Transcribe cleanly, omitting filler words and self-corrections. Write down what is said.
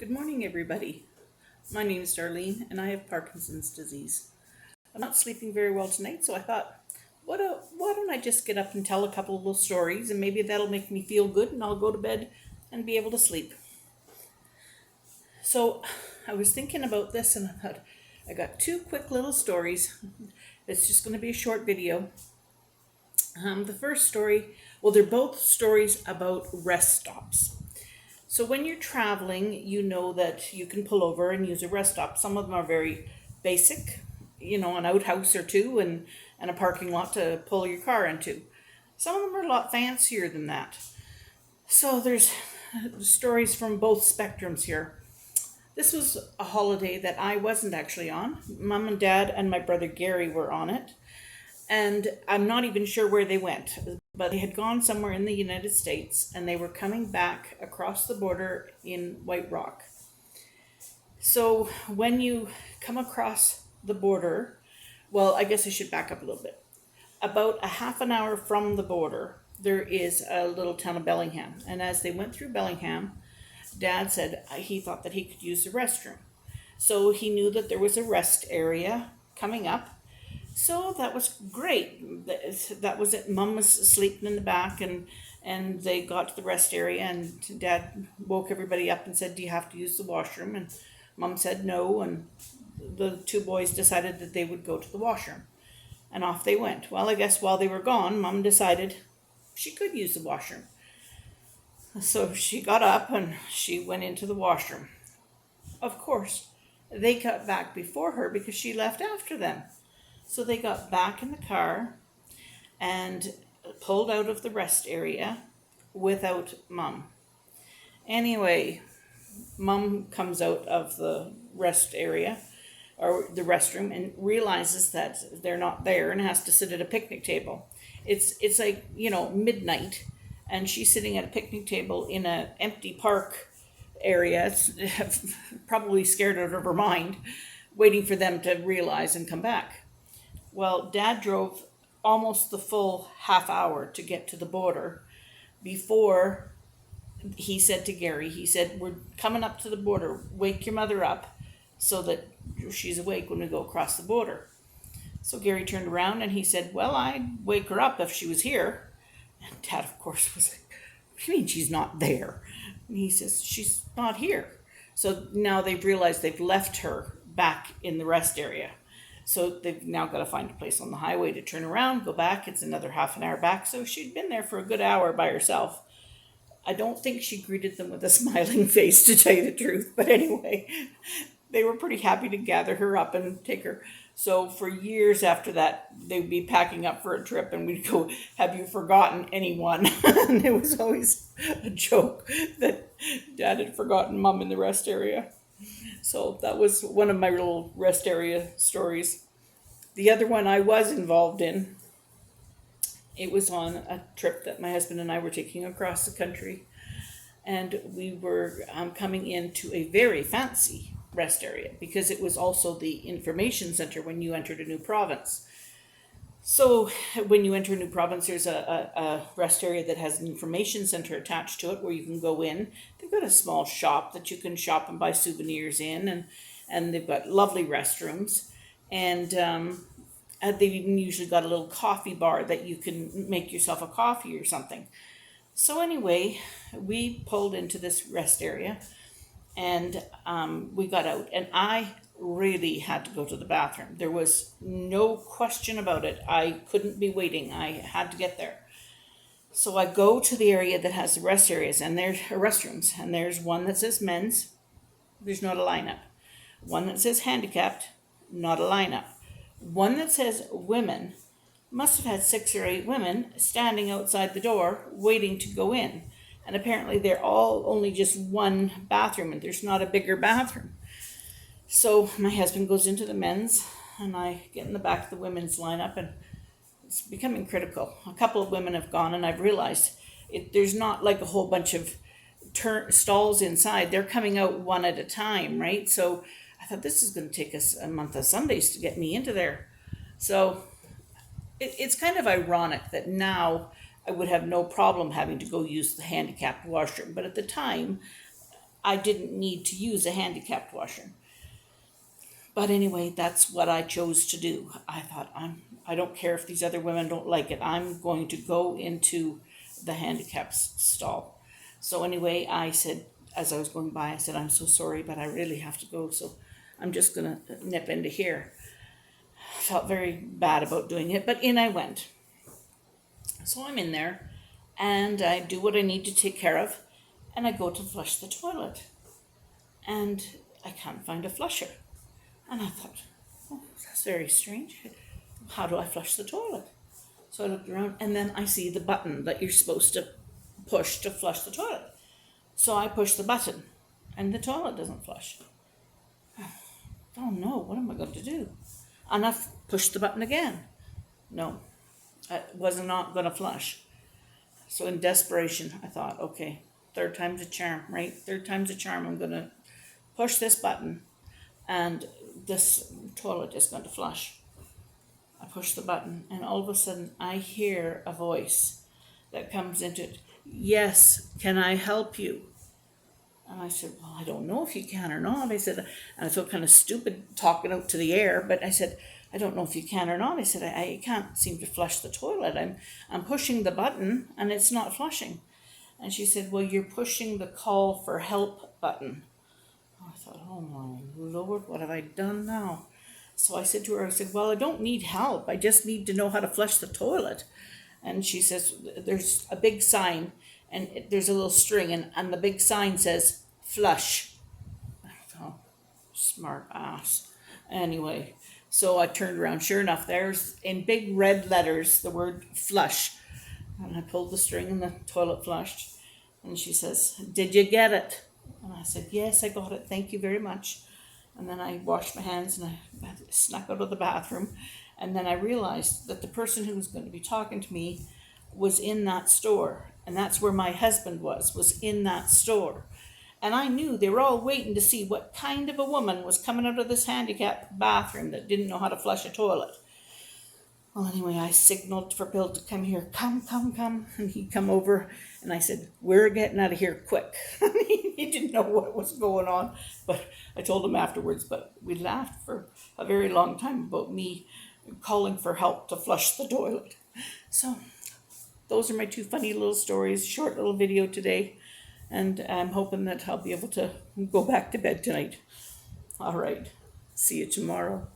Good morning, everybody. My name is Darlene, and I have Parkinson's disease. I'm not sleeping very well tonight, so I thought, why don't I just get up and tell a couple of little stories, and maybe that'll make me feel good, and I'll go to bed and be able to sleep. So I was thinking about this, and I thought, I got two quick little stories. It's just going to be a short video. The first story, well, they're both stories about rest stops. So when you're traveling, you know that you can pull over and use a rest stop. Some of them are very basic, an outhouse or two and a parking lot to pull your car into. Some of them are a lot fancier than that. So there's stories from both spectrums here. This was a holiday that I wasn't actually on. Mom and Dad and my brother Gary were on it. And I'm not even sure where they went, but they had gone somewhere in the United States and they were coming back across the border in White Rock. So when you come across the border, well, I guess I should back up a little bit. About a half an hour from the border, there is a little town of Bellingham. And as they went through Bellingham, Dad said he thought that he could use the restroom. So he knew that there was a rest area coming up. So that was great. That was it. Mom was sleeping in the back, and they got to the rest area, and Dad woke everybody up and said, "Do you have to use the washroom?" And Mom said no, and the two boys decided that they would go to the washroom, and off they went. Well, I guess while they were gone, Mom decided she could use the washroom. So she got up and she went into the washroom. Of course, they got back before her because she left after them. So they got back in the car and pulled out of the rest area without Mom. Anyway, Mom comes out of the rest area or the restroom and realizes that they're not there and has to sit at a picnic table. It's like, midnight, and she's sitting at a picnic table in an empty park area. It's probably scared out of her mind, waiting for them to realize and come back. Well, Dad drove almost the full half hour to get to the border before he said to Gary, he said, "We're coming up to the border. Wake your mother up so that she's awake when we go across the border." So Gary turned around and he said, "Well, I'd wake her up if she was here." And Dad, of course, was like, "What do you mean she's not there?" And he says, "She's not here." So now they've realized they've left her back in the rest area. So they've now got to find a place on the highway to turn around, go back. It's another half an hour back. So she'd been there for a good hour by herself. I don't think she greeted them with a smiling face, to tell you the truth. But anyway, they were pretty happy to gather her up and take her. So for years after that, they'd be packing up for a trip and we'd go, "Have you forgotten anyone?" And it was always a joke that Dad had forgotten Mom in the rest area. So that was one of my little rest area stories. The other one I was involved in, it was on a trip that my husband and I were taking across the country. And we were coming into a very fancy rest area because it was also the information center when you entered a new province. So when you enter a new province, there's a rest area that has an information center attached to it where you can go in. They've got a small shop that you can shop and buy souvenirs in, and they've got lovely restrooms. And they've even usually got a little coffee bar that you can make yourself a coffee or something. So anyway, we pulled into this rest area and we got out, and I really had to go to the bathroom. There was no question about it. I couldn't be waiting. I had to get there. So I go to the area that has the rest areas, and there's restrooms, and there's one that says men's. There's not a lineup. One that says handicapped, not a lineup. One that says women, must have had 6 or 8 women standing outside the door waiting to go in. And apparently they're all only just one bathroom, and there's not a bigger bathroom. So my husband goes into the men's, and I get in the back of the women's lineup, and it's becoming critical. A couple of women have gone, and I've realized there's not like a whole bunch of stalls inside. They're coming out one at a time, right? So I thought, this is going to take us a month of Sundays to get me into there. So it's kind of ironic that now I would have no problem having to go use the handicapped washroom. But at the time, I didn't need to use a handicapped washer. But anyway, that's what I chose to do. I thought, I don't care if these other women don't like it. I'm going to go into the handicapped stall. So anyway, I said, as I was going by, I said, I'm so sorry, but I really have to go. So I'm just going to nip into here. I felt very bad about doing it, but in I went. So I'm in there and I do what I need to take care of, and I go to flush the toilet. And I can't find a flusher. And I thought, oh, that's very strange. How do I flush the toilet? So I looked around, and then I see the button that you're supposed to push to flush the toilet. So I push the button, and the toilet doesn't flush. Oh no, what am I going to do? And I pushed the button again. No, it was not going to flush. So in desperation, I thought, okay, third time's a charm, right? Third time's a charm. I'm going to push this button, and this toilet is going to flush. I push the button, and all of a sudden I hear a voice that comes into it. Yes, can I help you? And I said, well, I don't know if you can or not. I said, and I felt kind of stupid talking out to the air, but I said, I don't know if you can or not. I said, I can't seem to flush the toilet. I'm pushing the button and it's not flushing. And she said, well, you're pushing the call for help button. I thought, oh my Lord, what have I done now? So I said to her, I said, well, I don't need help. I just need to know how to flush the toilet. And she says, there's a big sign and there's a little string, and the big sign says, flush. I thought, smart ass. Anyway, so I turned around. Sure enough, there's in big red letters the word flush. And I pulled the string and the toilet flushed. And she says, did you get it? And I said, yes, I got it. Thank you very much. And then I washed my hands and I snuck out of the bathroom. And then I realized that the person who was going to be talking to me was in that store. And that's where my husband was in that store. And I knew they were all waiting to see what kind of a woman was coming out of this handicapped bathroom that didn't know how to flush a toilet. Well, anyway, I signaled for Bill to come here. Come. And he'd come over, and I said, we're getting out of here quick. He didn't know what was going on, but I told him afterwards. But we laughed for a very long time about me calling for help to flush the toilet. So those are my two funny little stories, short little video today. And I'm hoping that I'll be able to go back to bed tonight. All right. See you tomorrow.